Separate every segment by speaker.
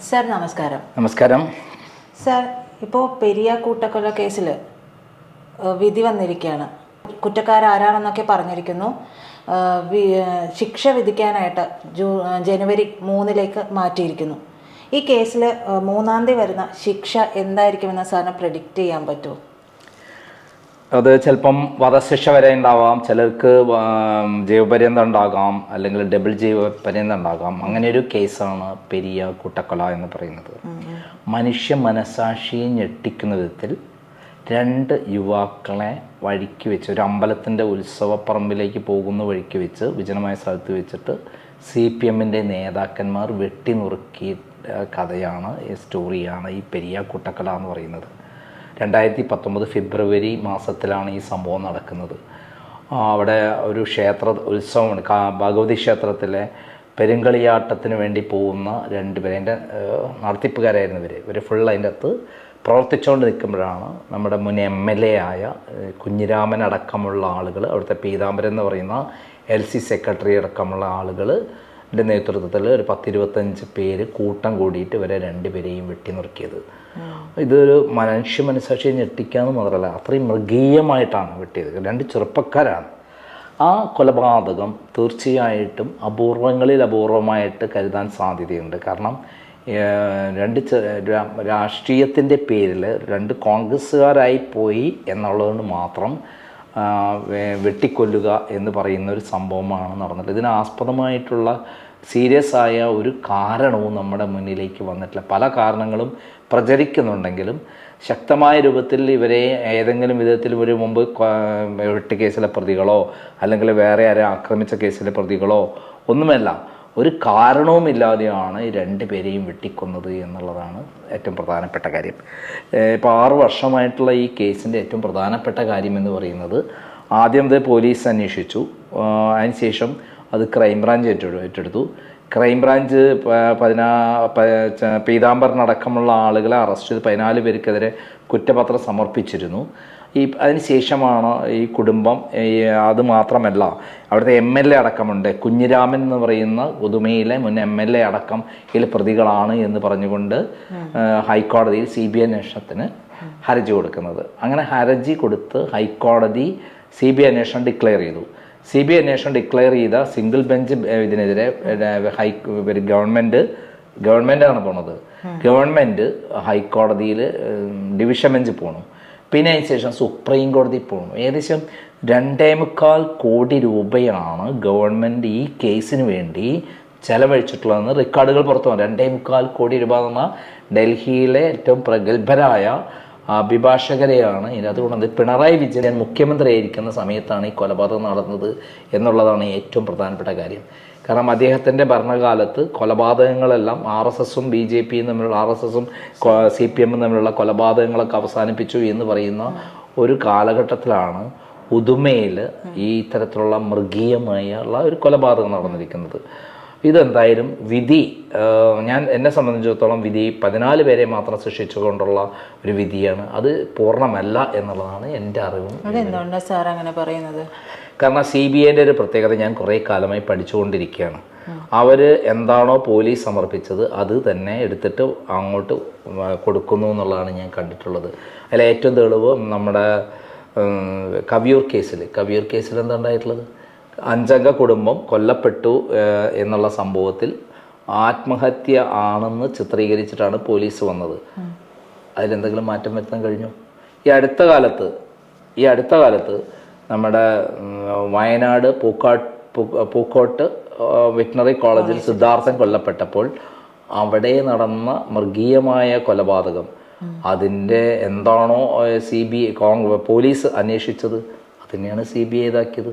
Speaker 1: Sir നമസ്കാരം.
Speaker 2: നമസ്കാരം
Speaker 1: sir, ഇപ്പോൾ പെരിയ കൂട്ടക്കൊല കേസിൽ വിധി വന്നിരിക്കുകയാണ്. കുറ്റക്കാരാരാണെന്നൊക്കെ പറഞ്ഞിരിക്കുന്നു. ശിക്ഷ വിധിക്കാനായിട്ട് ജനുവരി 3 മാറ്റിയിരിക്കുന്നു. ഈ കേസിൽ 3-ാം തീയതി വരുന്ന ശിക്ഷ എന്തായിരിക്കുമെന്ന് സാറിന് പ്രെഡിക്റ്റ് ചെയ്യാൻ പറ്റുമോ?
Speaker 2: അത് ചിലപ്പം വധശിക്ഷ വരെ ഉണ്ടാവാം, ചിലർക്ക് ജീവപര്യന്തം ഉണ്ടാകാം, അല്ലെങ്കിൽ ഡബിൾ ജീവപര്യന്തം ഉണ്ടാകാം. അങ്ങനെ ഒരു കേസാണ് പെരിയ കൂട്ടക്കൊല എന്ന് പറയുന്നത്. മനുഷ്യ മനസാക്ഷിയെ ഞെട്ടിക്കുന്ന വിധത്തിൽ 2 യുവാക്കളെ വഴിക്ക് വെച്ച്, ഒരു അമ്പലത്തിൻ്റെ ഉത്സവപ്പറമ്പിലേക്ക് പോകുന്ന വഴിക്ക് വെച്ച്, വിജനമായ സ്ഥലത്ത് വെച്ചിട്ട് CPM-ൻ്റെ നേതാക്കന്മാർ വെട്ടിനുറുക്കിയ കഥയാണ്, സ്റ്റോറിയാണ് ഈ പെരിയ കൂട്ടക്കൊല എന്ന് പറയുന്നത്. 2019 ഫെബ്രുവരി മാസത്തിലാണ് ഈ സംഭവം നടക്കുന്നത്. അവിടെ ഒരു ഉത്സവമാണ്, ഭഗവതി ക്ഷേത്രത്തിലെ പെരുങ്കളിയാട്ടത്തിന് വേണ്ടി പോകുന്ന 2 പേര്, അതിൻ്റെ നടത്തിപ്പുകാരായിരുന്നു ഇവർ ഫുൾ അതിൻ്റെ അകത്ത് പ്രവർത്തിച്ചുകൊണ്ട് നിൽക്കുമ്പോഴാണ് നമ്മുടെ മുൻ MLA ആയ കുഞ്ഞിരാമൻ അടക്കമുള്ള ആളുകൾ, അവിടുത്തെ പീതാംബരൻ എന്ന് പറയുന്ന LC സെക്രട്ടറി അടക്കമുള്ള ആളുകളുടെ നേതൃത്വത്തിൽ ഒരു 10-25 പേര് കൂട്ടം കൂടിയിട്ട് ഇവരെ 2 പേരെയും വെട്ടിനുറുക്കിയത്. ഇതൊരു മനുഷ്യ മനസാക്ഷിയെ ഞെട്ടിക്കാന്ന് മാത്രമല്ല, അത്രയും മൃഗീയമായിട്ടാണ് വെട്ടിയത്. 2 ചെറുപ്പക്കാരാണ്. ആ കൊലപാതകം തീർച്ചയായിട്ടും അപൂർവങ്ങളിൽ അപൂർവമായിട്ട് കരുതാൻ സാധ്യതയുണ്ട്. കാരണം 2 രാഷ്ട്രീയത്തിൻ്റെ പേരിൽ 2 കോൺഗ്രസ്സുകാരായി പോയി എന്നുള്ളതുകൊണ്ട് മാത്രം വെട്ടിക്കൊല്ലുക എന്ന് പറയുന്ന ഒരു സംഭവമാണ് നടന്നത്. ഇതിനാസ്പദമായിട്ടുള്ള സീരിയസ് ആയ ഒരു കാരണവും നമ്മുടെ മുന്നിലേക്ക് വന്നിട്ടില്ല. പല കാരണങ്ങളും പ്രചരിക്കുന്നുണ്ടെങ്കിലും ശക്തമായ രൂപത്തിൽ ഇവരെ ഏതെങ്കിലും വിധത്തിൽ ഒരു മുമ്പ് വെട്ട് കേസിലെ പ്രതികളോ അല്ലെങ്കിൽ വേറെ ആരെ ആക്രമിച്ച കേസിലെ പ്രതികളോ ഒന്നുമല്ല, ഒരു കാരണവുമില്ലാതെയാണ് ഈ 2 പേരെയും വെട്ടിക്കൊന്നത് എന്നുള്ളതാണ് ഏറ്റവും പ്രധാനപ്പെട്ട കാര്യം. ഇപ്പോൾ 6 വർഷമായിട്ടുള്ള ഈ കേസിൻ്റെ ഏറ്റവും പ്രധാനപ്പെട്ട കാര്യം എന്ന് പറയുന്നത്, ആദ്യം ഇത് പോലീസ് അന്വേഷിച്ചു, അതിനുശേഷം അത് ക്രൈംബ്രാഞ്ച് ഏറ്റെടുത്തു. ക്രൈംബ്രാഞ്ച് പീതാംബരനടക്കമുള്ള ആളുകളെ അറസ്റ്റ് ചെയ്ത് 14 പേർക്കെതിരെ കുറ്റപത്രം സമർപ്പിച്ചിരുന്നു. അതിനുശേഷമാണ് ഈ കുടുംബം, അത് മാത്രമല്ല അവിടുത്തെ MLA അടക്കമുണ്ട്, കുഞ്ഞിരാമൻ എന്ന് പറയുന്ന ഉദുമയിലെ മുൻ MLA അടക്കം ഇതിൽ പ്രതികളാണ് എന്ന് പറഞ്ഞുകൊണ്ട് ഹൈക്കോടതിയിൽ CBI അന്വേഷണത്തിന് ഹർജി കൊടുക്കുന്നത്. അങ്ങനെ ഹർജി കൊടുത്ത് ഹൈക്കോടതി CBI അന്വേഷണം ഡിക്ലെയർ ചെയ്തു. CBI അന്വേഷണം ഡിക്ലെയർ ചെയ്ത സിംഗിൾ ബെഞ്ച് ഇതിനെതിരെ ഗവൺമെൻറ്റാണ് പോണത്. ഗവൺമെൻറ് ഹൈക്കോടതിയിൽ ഡിവിഷൻ ബെഞ്ച് പോകണം. പിന്നെ അതിന് ശേഷം സുപ്രീം കോടതി പോകണം. ഏകദേശം 2.25 കോടി രൂപയാണ് ഗവൺമെൻറ് ഈ കേസിന് വേണ്ടി ചെലവഴിച്ചിട്ടുള്ളതെന്ന് റെക്കോർഡുകൾ പുറത്തു വന്നു. 2.25 കോടി രൂപ എന്ന് പറഞ്ഞാൽ ഡൽഹിയിലെ ഏറ്റവും പ്രഗത്ഭരായ അഭിഭാഷകരെയാണ് ഇതിനകത്ത് കൊണ്ടുവന്നത്. പിണറായി വിജയൻ മുഖ്യമന്ത്രിയായിരിക്കുന്ന സമയത്താണ് ഈ കൊലപാതകം നടന്നത് എന്നുള്ളതാണ് ഏറ്റവും പ്രധാനപ്പെട്ട കാര്യം. കാരണം അദ്ദേഹത്തിൻ്റെ ഭരണകാലത്ത് കൊലപാതകങ്ങളെല്ലാം RSSഉം BJPയും തമ്മിലുള്ള, RSSഉം CPMഉം തമ്മിലുള്ള കൊലപാതകങ്ങളൊക്കെ അവസാനിപ്പിച്ചു എന്ന് പറയുന്ന ഒരു കാലഘട്ടത്തിലാണ് ഉദുമയിൽ ഈ ഇത്തരത്തിലുള്ള മൃഗീയമായുള്ള ഒരു കൊലപാതകം നടന്നിരിക്കുന്നത്. ഇതെന്തായാലും വിധി, എന്നെ സംബന്ധിച്ചിടത്തോളം വിധി 14 പേരെ മാത്രം ശിക്ഷിച്ചുകൊണ്ടുള്ള ഒരു വിധിയാണ്. അത് പൂർണ്ണമല്ല എന്നുള്ളതാണ് എൻ്റെ അറിവും.
Speaker 1: അതെന്തുകൊണ്ടാണ് സാർ അങ്ങനെ പറയുന്നത്?
Speaker 2: കാരണം CBIൻ്റെ ഒരു പ്രത്യേകത ഞാൻ കുറേ കാലമായി പഠിച്ചുകൊണ്ടിരിക്കുകയാണ്. അവർ എന്താണോ പോലീസ് സമർപ്പിച്ചത് അത് തന്നെ എടുത്തിട്ട് അങ്ങോട്ട് കൊടുക്കുന്നു എന്നുള്ളതാണ് ഞാൻ കണ്ടിട്ടുള്ളത്. അതിൽ ഏറ്റവും തെളിവ് നമ്മുടെ കവിയൂർ കേസിൽ എന്താ ഉണ്ടായിട്ടുള്ളത്? 5 അംഗ കുടുംബം കൊല്ലപ്പെട്ടു എന്നുള്ള സംഭവത്തിൽ ആത്മഹത്യ ആണെന്ന് ചിത്രീകരിച്ചിട്ടാണ് പോലീസ് വന്നത്. അതിലെന്തെങ്കിലും മാറ്റം വരുത്താൻ കഴിഞ്ഞു? ഈ അടുത്ത കാലത്ത് നമ്മുടെ വയനാട് പൂക്കോട്ട് വെറ്റിനറി കോളേജിൽ സിദ്ധാർത്ഥൻ കൊല്ലപ്പെട്ടപ്പോൾ അവിടെ നടന്ന മൃഗീയമായ കൊലപാതകം, അതിൻ്റെ എന്താണോ പോലീസ് അന്വേഷിച്ചത് അതിനെയാണ് CBI ഇതാക്കിയത്.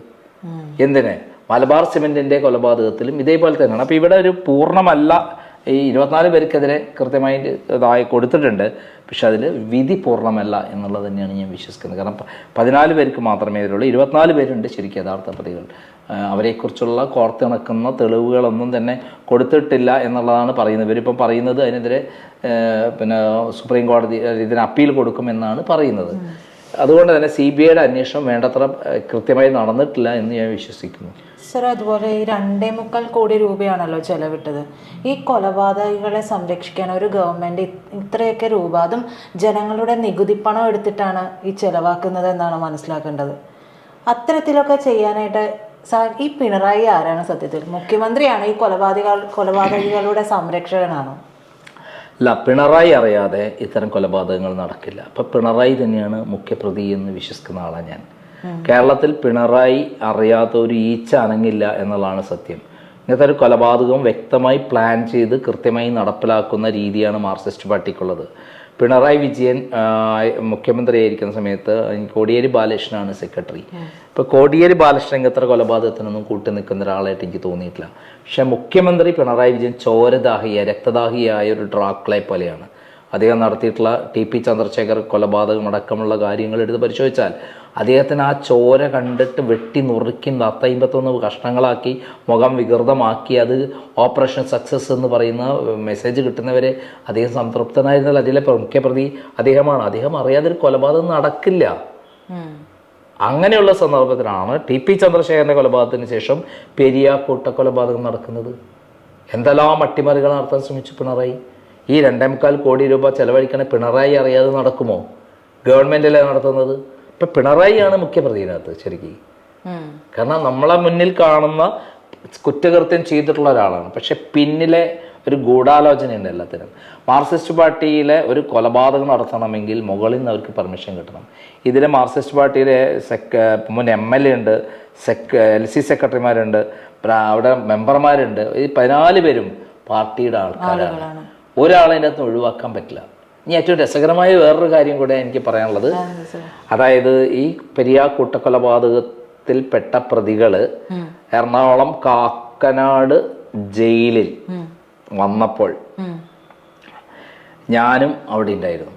Speaker 2: എന്തിന്? മലബാർ സിമെൻറ്റിൻ്റെ കൊലപാതകത്തിലും ഇതേപോലെ തന്നെയാണ്. അപ്പോൾ ഇവിടെ ഒരു പൂർണ്ണമല്ല, ഈ 24 പേർക്കെതിരെ കൃത്യമായിട്ട് ഇതായി കൊടുത്തിട്ടുണ്ട്, പക്ഷെ അതിൽ വിധി പൂർണ്ണമല്ല എന്നുള്ളത് തന്നെയാണ് ഞാൻ വിശ്വസിക്കുന്നത്. കാരണം 14 പേർക്ക് മാത്രമേ ഇതിലുള്ളൂ. 24 പേരുണ്ട് ശരിക്കും യഥാർത്ഥ പ്രതികൾ. അവരെക്കുറിച്ചുള്ള കോർത്തിണക്കുന്ന തെളിവുകളൊന്നും തന്നെ കൊടുത്തിട്ടില്ല എന്നുള്ളതാണ് പറയുന്നത്. ഇവരിപ്പം പറയുന്നത് അതിനെതിരെ സുപ്രീം കോടതി ഇതിന് അപ്പീൽ കൊടുക്കുമെന്നാണ് പറയുന്നത്. അതുകൊണ്ട് തന്നെ CBIയുടെ അന്വേഷണം വേണ്ടത്ര കൃത്യമായി നടന്നിട്ടില്ല എന്ന് ഞാൻ വിശ്വസിക്കുന്നു.
Speaker 1: സർ, അതുപോലെ ഈ 2.25 കോടി രൂപയാണല്ലോ ചെലവിട്ടത്. ഈ കൊലപാതകികളെ സംരക്ഷിക്കാൻ ഒരു ഗവൺമെൻറ് ഇത്രയൊക്കെ രൂപ, അതും ജനങ്ങളുടെ നികുതി പണം എടുത്തിട്ടാണ് ഈ ചെലവാക്കുന്നത് എന്നാണ് മനസ്സിലാക്കേണ്ടത്. അത്തരത്തിലൊക്കെ ചെയ്യാനായിട്ട് സാർ, ഈ പിണറായി ആരാണ് സത്യത്തിൽ? മുഖ്യമന്ത്രിയാണ് ഈ കൊലപാതകികളുടെ സംരക്ഷകനാണോ?
Speaker 2: അല്ല, പിണറായി അറിയാതെ ഇത്തരം കൊലപാതകങ്ങൾ നടക്കില്ല. അപ്പം പിണറായി തന്നെയാണ് മുഖ്യപ്രതി എന്ന് വിശ്വസിക്കുന്ന ആളാണ് ഞാൻ. കേരളത്തിൽ പിണറായി അറിയാത്ത ഒരു ഈച്ച അനങ്ങില്ല എന്നുള്ളതാണ് സത്യം. ഇങ്ങനത്തെ ഒരു കൊലപാതകം വ്യക്തമായി പ്ലാൻ ചെയ്ത് കൃത്യമായി നടപ്പിലാക്കുന്ന രീതിയാണ് മാർക്സിസ്റ്റ് പാർട്ടിക്കുള്ളത്. പിണറായി വിജയൻ മുഖ്യമന്ത്രിയായിരിക്കുന്ന സമയത്ത് കോടിയേരി ബാലകൃഷ്ണനാണ് സെക്രട്ടറി. ഇപ്പോൾ കോടിയേരി ബാലകൃഷ്ണൻ ഇങ്ങനത്തെ കൊലപാതകത്തിനൊന്നും കൂട്ടി നിൽക്കുന്ന ഒരാളായിട്ട് എനിക്ക് തോന്നിയിട്ടില്ല. പക്ഷേ മുഖ്യമന്ത്രി പിണറായി വിജയൻ ചോരദാഹിയായ, രക്തദാഹിയായ ഒരു ഡ്രാക്കുളെ പോലെയാണ്. അദ്ദേഹം നടത്തിയിട്ടുള്ള ടി പി ചന്ദ്രശേഖർ കൊലപാതകം അടക്കമുള്ള കാര്യങ്ങൾ എടുത്ത് പരിശോധിച്ചാൽ അദ്ദേഹത്തിന് ആ ചോര കണ്ടിട്ട് വെട്ടി നുറുക്കി 51 കഷ്ണങ്ങളാക്കി മുഖം വികൃതമാക്കി അത് ഓപ്പറേഷൻ സക്സസ് എന്ന് പറയുന്ന മെസ്സേജ് കിട്ടുന്നവരെ അദ്ദേഹം സംതൃപ്തനായിരുന്നാൽ അതിലെ മുഖ്യപ്രതി അദ്ദേഹമാണ്. അദ്ദേഹം അറിയാതെ ഒരു കൊലപാതകം നടക്കില്ല. അങ്ങനെയുള്ള സന്ദർഭത്തിലാണ് ടി പി ചന്ദ്രശേഖരൻ്റെ കൊലപാതകത്തിന് ശേഷം പെരിയ കൂട്ടക്കൊലപാതകം നടക്കുന്നത്. എന്തെല്ലാം അട്ടിമറികൾ നടത്താൻ ശ്രമിച്ചു പിണറായി. ഈ 2.25 കോടി രൂപ ചെലവഴിക്കണേ പിണറായി അറിയാതെ നടക്കുമോ? ഗവൺമെൻറ്റല്ലേ നടത്തുന്നത്. ഇപ്പം പിണറായിയാണ് മുഖ്യപ്രതിനകത്ത് ശരിക്കും. കാരണം നമ്മളെ മുന്നിൽ കാണുന്ന കുറ്റകൃത്യം ചെയ്തിട്ടുള്ള ഒരാളാണ്. പക്ഷെ പിന്നിലെ ഒരു ഗൂഢാലോചനയുണ്ട് എല്ലാത്തിനും. മാർക്സിസ്റ്റ് പാർട്ടിയിലെ ഒരു കൊലപാതകം നടത്തണമെങ്കിൽ മുകളിൽ നിന്ന് അവർക്ക് പെർമിഷൻ കിട്ടണം. ഇതിലെ മാർക്സിസ്റ്റ് പാർട്ടിയിലെ മുൻ MLA ഉണ്ട്, LC സെക്രട്ടറിമാരുണ്ട്, അവിടെ മെമ്പർമാരുണ്ട്. ഈ 14 പേരും പാർട്ടിയുടെ ആൾക്കാരാണ്. ഒരാളതിൻ്റെ അകത്ത് ഒഴിവാക്കാൻ പറ്റില്ല. ഇനി ഏറ്റവും രസകരമായ വേറൊരു കാര്യം കൂടെ എനിക്ക് പറയാനുള്ളത്, അതായത് ഈ പെരിയ കൂട്ടക്കൊലപാതകത്തിൽപ്പെട്ട പ്രതികൾ എറണാകുളം കാക്കനാട് ജയിലിൽ വന്നപ്പോൾ ഞാനും അവിടെ ഉണ്ടായിരുന്നു.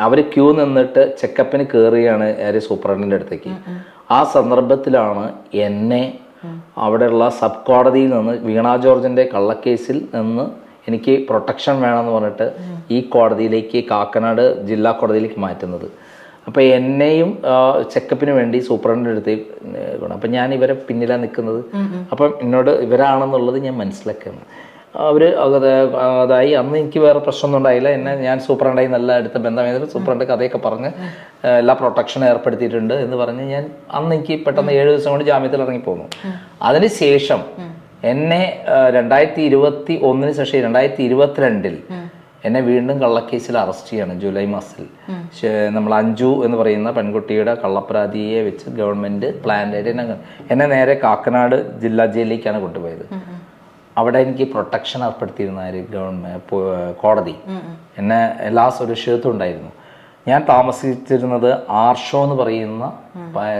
Speaker 2: അവർ ക്യൂ നിന്നിട്ട് ചെക്കപ്പിന് കയറുകയാണ് സൂപ്രണ്ടിൻ്റെ അടുത്തേക്ക്. ആ സന്ദർഭത്തിലാണ് എന്നെ അവിടെയുള്ള സബ് കോടതിയിൽ നിന്ന്, വീണ ജോർജിൻ്റെ കള്ളക്കേസിൽ നിന്ന് എനിക്ക് പ്രൊട്ടക്ഷൻ വേണമെന്ന് പറഞ്ഞിട്ട് ഈ കോടതിയിലേക്ക്, കാക്കനാട് ജില്ലാ കോടതിയിലേക്ക് മാറ്റുന്നത്. അപ്പോൾ എന്നെയും ചെക്കപ്പിന് വേണ്ടി സൂപ്രണ്ടിൻ്റെ അടുത്തേക്ക്. അപ്പം ഞാൻ ഇവരെ പിന്നിലാണ് നിൽക്കുന്നത്. അപ്പം എന്നോട് ഇവരാണെന്നുള്ളത് ഞാൻ മനസ്സിലാക്കുകയാണ്. അവർ അതായി അന്ന് എനിക്ക് വേറെ പ്രശ്നമൊന്നും ഉണ്ടായില്ല. ഞാൻ സൂപ്രണ്ടായി നല്ല അടുത്ത ബന്ധമായിരുന്നു. സൂപ്രണ്ട് കഥയൊക്കെ പറഞ്ഞ് എല്ലാ പ്രൊട്ടക്ഷനും ഏർപ്പെടുത്തിയിട്ടുണ്ട് എന്ന് പറഞ്ഞ് ഞാൻ അന്ന് എനിക്ക് പെട്ടെന്ന് 7 ദിവസം കൊണ്ട് ജാമ്യത്തിൽ ഇറങ്ങിപ്പോന്നു. അതിനുശേഷം എന്നെ 2021 ശേഷം 2022 എന്നെ വീണ്ടും കള്ളക്കേസിൽ അറസ്റ്റ് ചെയ്യാണ്. ജൂലൈ മാസത്തിൽ നമ്മൾ അഞ്ജു എന്ന് പറയുന്ന പെൺകുട്ടിയുടെ കള്ളപ്പരാതിയെ വെച്ച് ഗവൺമെൻറ് പ്ലാനായിട്ട് എന്നെ നേരെ കാക്കനാട് ജില്ലാ ജയിലിലേക്കാണ് കൊണ്ടുപോയത്. അവിടെ എനിക്ക് പ്രൊട്ടക്ഷൻ ഏർപ്പെടുത്തിയിരുന്ന കോടതി എന്നെ എല്ലാ സുരക്ഷിതത്വം ഉണ്ടായിരുന്നു. ഞാൻ താമസിച്ചിരുന്നത് ആർഷോ എന്ന് പറയുന്ന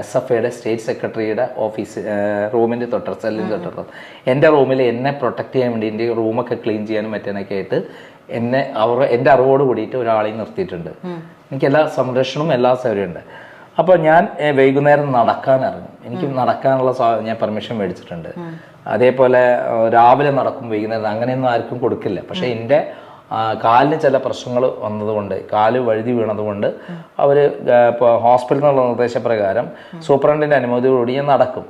Speaker 2: SFIയുടെ സ്റ്റേറ്റ് സെക്രട്ടറിയുടെ ഓഫീസ് റൂമിൻ്റെ തൊട്ടടുത്ത്, സെല്ലിൻ്റെ തൊട്ടടുത്ത്. എൻ്റെ റൂമിൽ എന്നെ പ്രൊട്ടക്ട് ചെയ്യാൻ വേണ്ടി, എൻ്റെ റൂമൊക്കെ ക്ലീൻ ചെയ്യാനും മറ്റേനൊക്കെ ആയിട്ട് എൻ്റെ അറിവോട് കൂടിയിട്ട് ഒരാളെയും നിർത്തിയിട്ടുണ്ട്. എനിക്ക് എല്ലാ സംരക്ഷണവും എല്ലാ സൗകര്യമുണ്ട്. അപ്പോൾ ഞാൻ വൈകുന്നേരം നടക്കാൻ ഇറങ്ങും. എനിക്ക് നടക്കാനുള്ള ഞാൻ പെർമിഷൻ മേടിച്ചിട്ടുണ്ട്. അതേപോലെ രാവിലെ നടക്കും, വൈകുന്നേരം അങ്ങനെയൊന്നും ആർക്കും കൊടുക്കില്ല. പക്ഷേ എൻ്റെ കാലിന് ചില പ്രശ്നങ്ങൾ വന്നതുകൊണ്ട്, കാല് വഴുതി വീണതുകൊണ്ട് അവർ ഇപ്പോൾ ഹോസ്പിറ്റലിൽ നിന്നുള്ള നിർദ്ദേശപ്രകാരം സൂപ്രണ്ടിൻ്റെ അനുമതിയോടുകൂടി ഞാൻ നടക്കും,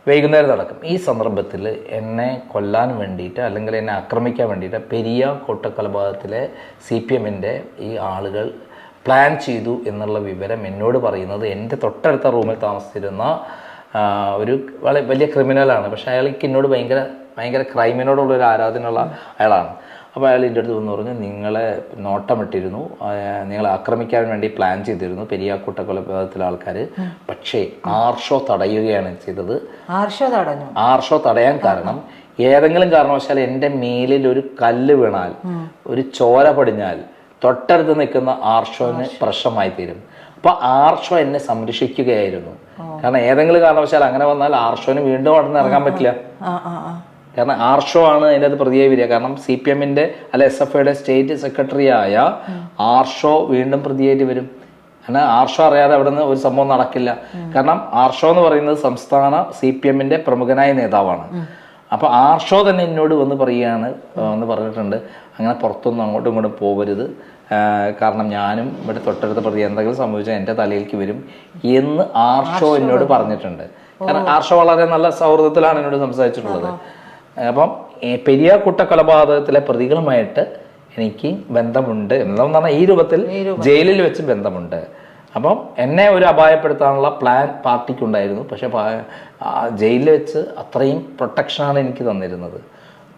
Speaker 2: വൈകുന്നേരം നടക്കും. ഈ സന്ദർഭത്തിൽ എന്നെ കൊല്ലാൻ വേണ്ടിയിട്ട് അല്ലെങ്കിൽ എന്നെ ആക്രമിക്കാൻ വേണ്ടിയിട്ട് പെരിയ കൂട്ടക്കൊലപാതകത്തിലെ CPMൻ്റെ ഈ ആളുകൾ പ്ലാൻ ചെയ്തു എന്നുള്ള വിവരം എന്നോട് പറയുന്നത് എൻ്റെ തൊട്ടടുത്ത റൂമിൽ താമസിച്ചിരുന്ന ഒരു വലിയ ക്രിമിനലാണ്. പക്ഷേ അയാൾക്ക് എന്നോട് ഭയങ്കര ക്രൈമിനോടുള്ളൊരു ആരാധനയുള്ള അയാളാണ്. അപ്പോൾ അയാൾ എൻ്റെ അടുത്ത് വന്ന് പറഞ്ഞു, നിങ്ങളെ നോട്ടമിട്ടിരുന്നു, നിങ്ങളെ ആക്രമിക്കാൻ വേണ്ടി പ്ലാൻ ചെയ്തിരുന്നു പെരിയ കൂട്ടക്കൊലപാതകത്തിലെ ആൾക്കാർ. പക്ഷേ ആർഷോ തടയുകയാണ് ചെയ്തത്. ആർഷോ തടയാൻ കാരണം, ഏതെങ്കിലും കാരണവശാൽ എൻ്റെ മേലിൽ ഒരു കല്ല് വീണാൽ, ഒരു ചോര പടിഞ്ഞാൽ തൊട്ടടുത്ത് നിൽക്കുന്ന ആർഷോന് പ്രശ്നമായി തീരും. അപ്പോൾ ആർഷോ എന്നെ സംരക്ഷിക്കുകയായിരുന്നു. കാരണം ഏതെങ്കിലും കാരണവശാൽ അങ്ങനെ വന്നാൽ ആർഷോന് വീണ്ടും അവിടെ നിന്ന് ഇറങ്ങാൻ പറ്റില്ല. കാരണം ആർഷോ ആണ് അതിൻ്റെ അത് പ്രതിയായി വരിക. കാരണം CPMൻ്റെ അല്ല SFIയുടെ സ്റ്റേറ്റ് സെക്രട്ടറി ആയ ആർഷോ വീണ്ടും പ്രതിയായിട്ട് വരും. കാരണം ആർഷോ അറിയാതെ അവിടെ നിന്ന് ഒരു സംഭവം നടക്കില്ല. കാരണം ആർഷോ എന്ന് പറയുന്നത് സംസ്ഥാന CPMൻ്റെ പ്രമുഖനായ നേതാവാണ്. അപ്പോൾ ആർഷോ തന്നെ എന്നോട് വന്ന് പറഞ്ഞിട്ടുണ്ട്, അങ്ങനെ പുറത്തൊന്നും അങ്ങോട്ടും ഇങ്ങോട്ടും പോകരുത്, കാരണം ഞാനും ഇവിടെ തൊട്ടടുത്ത പ്രതി എന്തെങ്കിലും സംഭവിച്ചാൽ എൻ്റെ തലയിലേക്ക് വരും എന്ന് ആർഷോ എന്നോട് പറഞ്ഞിട്ടുണ്ട്. കാരണം ആർഷ വളരെ നല്ല സൗഹൃദത്തിലാണ് എന്നോട് സംസാരിച്ചിട്ടുള്ളത്. അപ്പം പെരിയ കൂട്ടക്കൊലപാതകത്തിലെ പ്രതികളുമായിട്ട് എനിക്ക് ബന്ധമുണ്ട് എന്നതെന്ന് പറഞ്ഞാൽ ഈ രൂപത്തിൽ ജയിലിൽ വെച്ച് ബന്ധമുണ്ട്. അപ്പം എന്നെ ഒരു അപായപ്പെടുത്താനുള്ള പ്ലാൻ പാർട്ടിക്കുണ്ടായിരുന്നു. പക്ഷെ ജയിലിൽ വെച്ച് അത്രയും പ്രൊട്ടക്ഷനാണ് എനിക്ക് തന്നിരുന്നത്.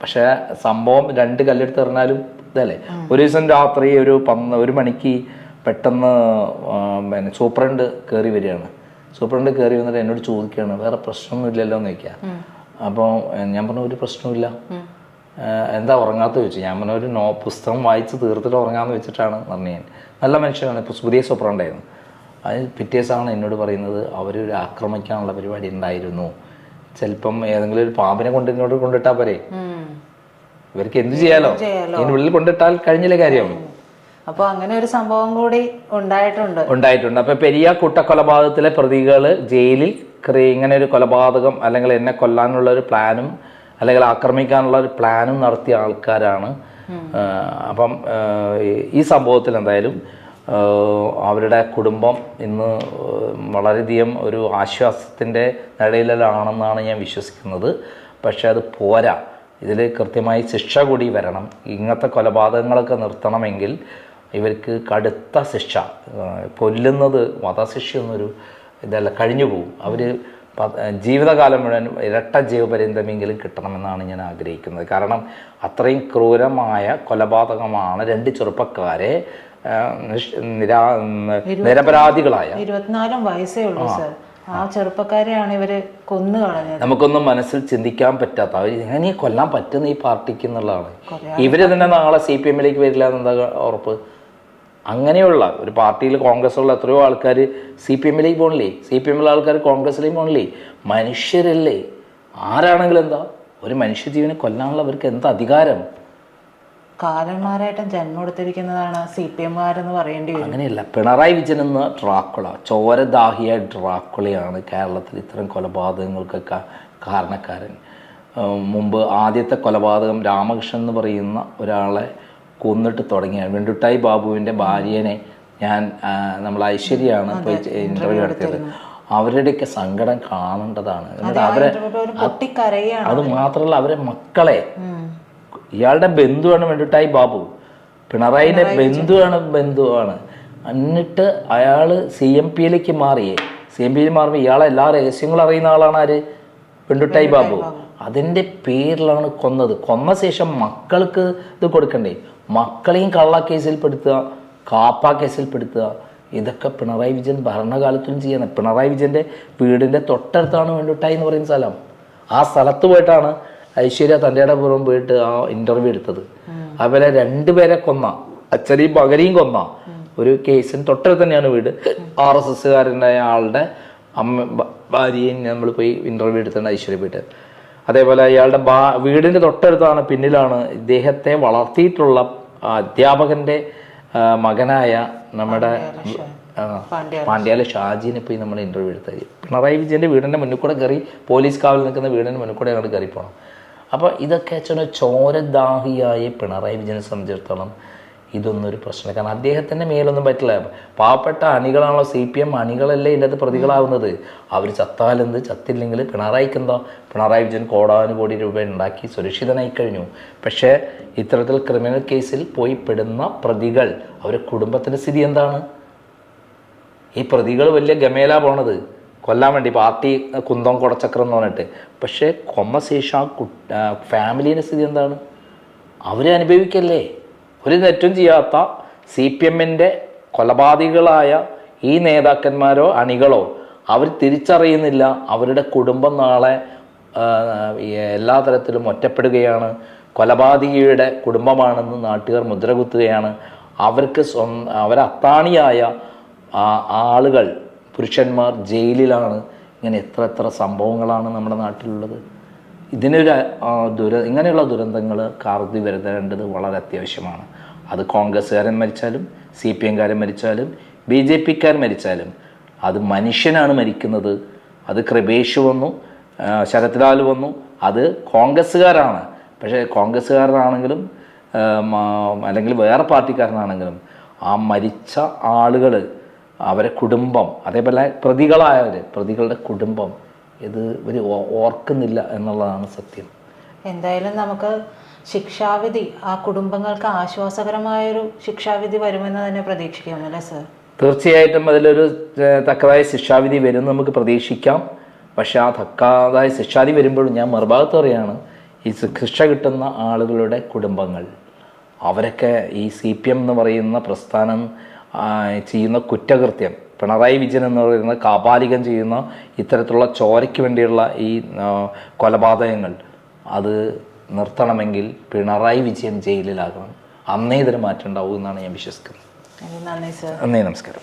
Speaker 2: പക്ഷേ സംഭവം 2 കല്ലെടുത്ത് എറിഞ്ഞാലും ഇതല്ലേ. ഒരു ദിവസം രാത്രി ഒരു 1 മണിക്ക് പെട്ടെന്ന് പിന്നെ സൂപ്രണ്ട് കയറി വരികയാണ്. സൂപ്രണ്ട് കയറി വന്നിട്ട് എന്നോട് ചോദിക്കുകയാണ്, വേറെ പ്രശ്നമൊന്നുമില്ലല്ലോ എന്ന് ചോദിക്കുക. അപ്പോൾ ഞാൻ പറഞ്ഞു ഒരു പ്രശ്നമില്ല, എന്താ ഉറങ്ങാത്ത ചോദിച്ചു. ഞാൻ പറഞ്ഞ ഒരു പുസ്തകം വായിച്ച് തീർത്തിട്ട് ഉറങ്ങാമെന്ന് വെച്ചിട്ടാണ് പറഞ്ഞു. ഞാൻ നല്ല മനുഷ്യനാണ്. ഇപ്പോൾ പുതിയ സൂപ്രണ്ടായിരുന്നു. അതിന് പിറ്റേ ദിവസമാണ് എന്നോട് പറയുന്നത് അവരൊരു ആക്രമിക്കാനുള്ള പരിപാടി ഉണ്ടായിരുന്നു. ചിലപ്പം ഏതെങ്കിലും ഒരു പാമ്പിനെ ഇങ്ങോട്ട് കൊണ്ടിട്ടാൽ പോരെ, ഇവർക്ക് എന്ത് ചെയ്യാലോ, ഇതിനുള്ളിൽ കൊണ്ടിട്ടാൽ കഴിഞ്ഞില്ല കാര്യം.
Speaker 1: അപ്പൊ അങ്ങനെ ഒരു സംഭവം കൂടി ഉണ്ടായിട്ടുണ്ട്.
Speaker 2: അപ്പൊ പെരിയ കൂട്ടക്കൊലപാതകത്തിലെ പ്രതികൾ ജയിലിൽ ഇങ്ങനെ ഒരു കൊലപാതകം അല്ലെങ്കിൽ എന്നെ കൊല്ലാനുള്ള ഒരു പ്ലാനും അല്ലെങ്കിൽ ആക്രമിക്കാനുള്ള ഒരു പ്ലാനും നടത്തിയ ആൾക്കാരാണ്. അപ്പം ഈ സംഭവത്തിൽ എന്തായാലും അവരുടെ കുടുംബം ഇന്ന് വളരെയധികം ഒരു ആശ്വാസത്തിൻ്റെ നിഴലിലാണെന്നാണ് ഞാൻ വിശ്വസിക്കുന്നത്. പക്ഷെ അത് പോരാ, ഇതിൽ കൃത്യമായി ശിക്ഷ കൂടി വരണം. ഇങ്ങനത്തെ കൊലപാതകങ്ങളൊക്കെ നിർത്തണമെങ്കിൽ ഇവർക്ക് കടുത്ത ശിക്ഷ, കൊല്ലുന്നത് വധശിക്ഷയൊന്നൊരു ഇതല്ല, കഴിഞ്ഞു പോകും. അവർ ജീവിതകാലം മുഴുവൻ ഇരട്ട ജീവപര്യന്തമെങ്കിലും കിട്ടണമെന്നാണ് ഞാൻ ആഗ്രഹിക്കുന്നത്. കാരണം അത്രയും ക്രൂരമായ കൊലപാതകമാണ് 2 ചെറുപ്പക്കാരെ നിരപരാധികളായ
Speaker 1: 24 വയസ്സേ ഉള്ളൂ സർ. ആ ചെറുപ്പക്കാരെയാണ് ഇവര് കൊന്നു കളഞ്ഞത്.
Speaker 2: നമുക്കൊന്നും മനസ്സിൽ ചിന്തിക്കാൻ പറ്റാത്ത എങ്ങനെ കൊല്ലാൻ പറ്റുന്ന ഈ പാർട്ടിക്ക് എന്നുള്ളതാണ്. ഇവര് തന്നെ നാളെ CPM വരില്ല എന്നെന്താ ഉറപ്പ്? അങ്ങനെയുള്ള ഒരു പാർട്ടിയിൽ കോൺഗ്രസ്സുള്ള എത്രയോ ആൾക്കാർ CPM പോകണില്ലേ, CPM ആൾക്കാർ കോൺഗ്രസ്സിലേക്ക് പോകണില്ലേ? മനുഷ്യരല്ലേ, ആരാണെങ്കിലും എന്താ, ഒരു മനുഷ്യജീവനെ കൊല്ലാനുള്ള അവർക്ക് എന്താ അധികാരം?
Speaker 1: കാലന്മാരായിട്ട് ജന്മം എടുത്തിരിക്കുന്നതാണ് CPMകാരെന്ന് പറയേണ്ടി വരും.
Speaker 2: അങ്ങനെയല്ല, പിണറായി വിജയൻ എന്ന ഡ്രാക്കുള, ചോരദാഹിയായ ഡ്രാക്കുളയാണ് കേരളത്തിൽ ഇത്തരം കൊലപാതകങ്ങൾക്കൊക്കെ കാരണക്കാരൻ. മുമ്പ് ആദ്യത്തെ കൊലപാതകം രാമകൃഷ്ണൻ എന്ന് പറയുന്ന ഒരാളെ കൊന്നിട്ട് തുടങ്ങിയാണ്. വെണ്ടുട്ടായി ബാബുവിൻ്റെ ഭാര്യനെ നമ്മൾ ഐശ്വര്യയാണ് പോയി ഇൻ്റർവ്യൂ നടത്തിയത്. അവരുടെയൊക്കെ സങ്കടം കാണേണ്ടതാണ്. അത് മാത്രമല്ല, അവരെ മക്കളെ, ഇയാളുടെ ബന്ധുവാണ് വെണ്ടുട്ടായി ബാബു, പിണറായിയുടെ ബന്ധുവാണ്. എന്നിട്ട് അയാൾ CMPയിലേക്ക് മാറിയേ. CMPയിൽ മാറുമ്പോൾ ഇയാളെ എല്ലാ രഹസ്യങ്ങളും അറിയുന്ന ആളാണ് ആര്? വെണ്ടുട്ടായി ബാബു. അതിൻ്റെ പേരിലാണ് കൊന്നത്. കൊന്ന ശേഷം മക്കൾക്ക് ഇത് കൊടുക്കണ്ടേ? മക്കളെയും കള്ളക്കേസിൽപ്പെടുത്തുക, കാപ്പ കേസിൽപ്പെടുത്തുക. ഇതൊക്കെ പിണറായി വിജയൻ ഭരണകാലത്തും ചെയ്യണം. പിണറായി വിജയൻ്റെ വീടിൻ്റെ തൊട്ടടുത്താണ് വെണ്ടുട്ടായി എന്ന് പറയുന്ന സ്ഥലം. ആ സ്ഥലത്ത് പോയിട്ടാണ് ഐശ്വര്യ തൻ്റെ പൂർവ്വം പോയിട്ട് ആ ഇൻ്റർവ്യൂ എടുത്തത്. അതുപോലെ 2 പേരെ കൊന്ന, അച്ഛനെയും മകനെയും കൊന്ന ഒരു കേസിന് തൊട്ടടുത്ത് തന്നെയാണ് വീട്. RSSകാരൻ്റെ ആളുടെ ഭാര്യയും നമ്മൾ പോയി ഇൻ്റർവ്യൂ എടുത്തിട്ടുണ്ട് ഐശ്വര്യ പോയിട്ട്. അതേപോലെ അയാളുടെ വീടിൻ്റെ തൊട്ടടുത്താണ്, പിന്നിലാണ് ഇദ്ദേഹത്തെ വളർത്തിയിട്ടുള്ള അധ്യാപകൻ്റെ മകനായ നമ്മുടെ പാണ്ഡ്യാല ഷാജിനെ പോയി നമ്മൾ ഇൻ്റർവ്യൂ എടുത്തത്. പിണറായി വിജയൻ്റെ വീടിൻ്റെ മുന്നിൽ കൂടെ കയറി, പോലീസ് കാവൽ നിൽക്കുന്ന വീടിൻ്റെ മുന്നിൽ കൂടെ അങ്ങോട്ട് കയറി പോകണം. അപ്പോൾ ഇതൊക്കെ ചോരദാഹിയായ പിണറായി വിജയനെ സംബന്ധിച്ചിടത്തോളം ഇതൊന്നൊരു പ്രശ്നമില്ല. കാരണം അദ്ദേഹത്തിൻ്റെ മേലൊന്നും പറ്റില്ല. പാവപ്പെട്ട അണികളാണല്ലോ, CPM അണികളല്ലേ ഇതിൻ്റെ പ്രതികളാവുന്നത്. അവർ ചത്താലെന്ത്, ചത്തില്ലെങ്കിൽ പിണറായിക്ക് എന്താ? പിണറായി വിജയൻ കോടാനുകോടി രൂപ ഉണ്ടാക്കി സുരക്ഷിതനായി കഴിഞ്ഞു. പക്ഷേ ഇത്തരത്തിൽ ക്രിമിനൽ കേസിൽ പോയി പെടുന്ന പ്രതികൾ, അവരുടെ കുടുംബത്തിൻ്റെ സ്ഥിതി എന്താണ്? ഈ പ്രതികൾ വലിയ ഗമേല പോണത് കൊല്ലാൻ വേണ്ടി, പാർട്ടി കുന്തം കുടച്ചക്രം എന്ന് പറഞ്ഞിട്ട്. പക്ഷേ കൊന്ന ശേഷം ഫാമിലീൻ്റെ സ്ഥിതി എന്താണ്? അവരെ അനുഭവിക്കല്ലേ? ഒരു തെറ്റും ചെയ്യാത്ത CPMൻ്റെ കൊലപാതകികളായ ഈ നേതാക്കന്മാരോ അണികളോ അവർ തിരിച്ചറിയുന്നില്ല അവരുടെ കുടുംബം നാളെ എല്ലാ തരത്തിലും ഒറ്റപ്പെടുകയാണ്. കൊലപാതകിയുടെ കുടുംബമാണെന്ന് നാട്ടുകാർ മുദ്ര കുത്തുകയാണ്. അവർക്ക് അവരത്താണിയായ ആളുകൾ, പുരുഷന്മാർ ജയിലിലാണ്. ഇങ്ങനെ എത്ര സംഭവങ്ങളാണ് നമ്മുടെ നാട്ടിലുള്ളത്. ഇതിനൊരു ഇങ്ങനെയുള്ള ദുരന്തങ്ങൾ കാർത്തി വരുത്തേണ്ടത് വളരെ അത്യാവശ്യമാണ്. അത് കോൺഗ്രസ്സുകാരൻ മരിച്ചാലും CPMകാരൻ മരിച്ചാലും BJPക്കാർ മരിച്ചാലും അത് മനുഷ്യനാണ് മരിക്കുന്നത്. അത് കൃപേഷ് വന്നു, ശരത്ലാൽ വന്നു, അത് കോൺഗ്രസ്സുകാരാണ്. പക്ഷേ കോൺഗ്രസ്സുകാരനാണെങ്കിലും അല്ലെങ്കിൽ വേറെ പാർട്ടിക്കാരനാണെങ്കിലും ആ മരിച്ച ആളുകൾ, അവരെ കുടുംബം, അതേപോലെ പ്രതികളുടെ കുടുംബം ഇത് ഇവർ ഓർക്കുന്നില്ല എന്നുള്ളതാണ് സത്യം.
Speaker 1: എന്തായാലും നമുക്ക് ശിക്ഷാവിധി ആ കുടുംബങ്ങൾക്ക് ആശ്വാസകരമായൊരു ശിക്ഷാവിധി വരുമെന്ന് തന്നെ പ്രതീക്ഷിക്കാം അല്ലേ സർ?
Speaker 2: തീർച്ചയായിട്ടും അതിലൊരു തക്കതായ ശിക്ഷാവിധി വരും നമുക്ക് പ്രതീക്ഷിക്കാം. പക്ഷെ ആ തക്കതായ ശിക്ഷാവിധി വരുമ്പോഴും ഞാൻ മറുഭാഗത്ത് പറയുകയാണ്, ഈ ശിക്ഷ കിട്ടുന്ന ആളുകളുടെ കുടുംബങ്ങൾ, അവരൊക്കെ ഈ CPM എന്ന് പറയുന്ന പ്രസ്ഥാനം ചെയ്യുന്ന കുറ്റകൃത്യം, പിണറായി വിജയൻ എന്ന് പറയുന്ന കാപാലികം ചെയ്യുന്ന ഇത്തരത്തിലുള്ള ചോരയ്ക്ക് വേണ്ടിയുള്ള ഈ കൊലപാതകങ്ങൾ അത് നിർത്തണമെങ്കിൽ പിണറായി വിജയൻ ജയിലിലാകണം. അന്നേ ഇതിന് മാറ്റം ഉണ്ടാവും എന്നാണ് ഞാൻ വിശ്വസിക്കുന്നത്.
Speaker 1: നന്ദി സർ.
Speaker 2: നന്ദി, നമസ്കാരം.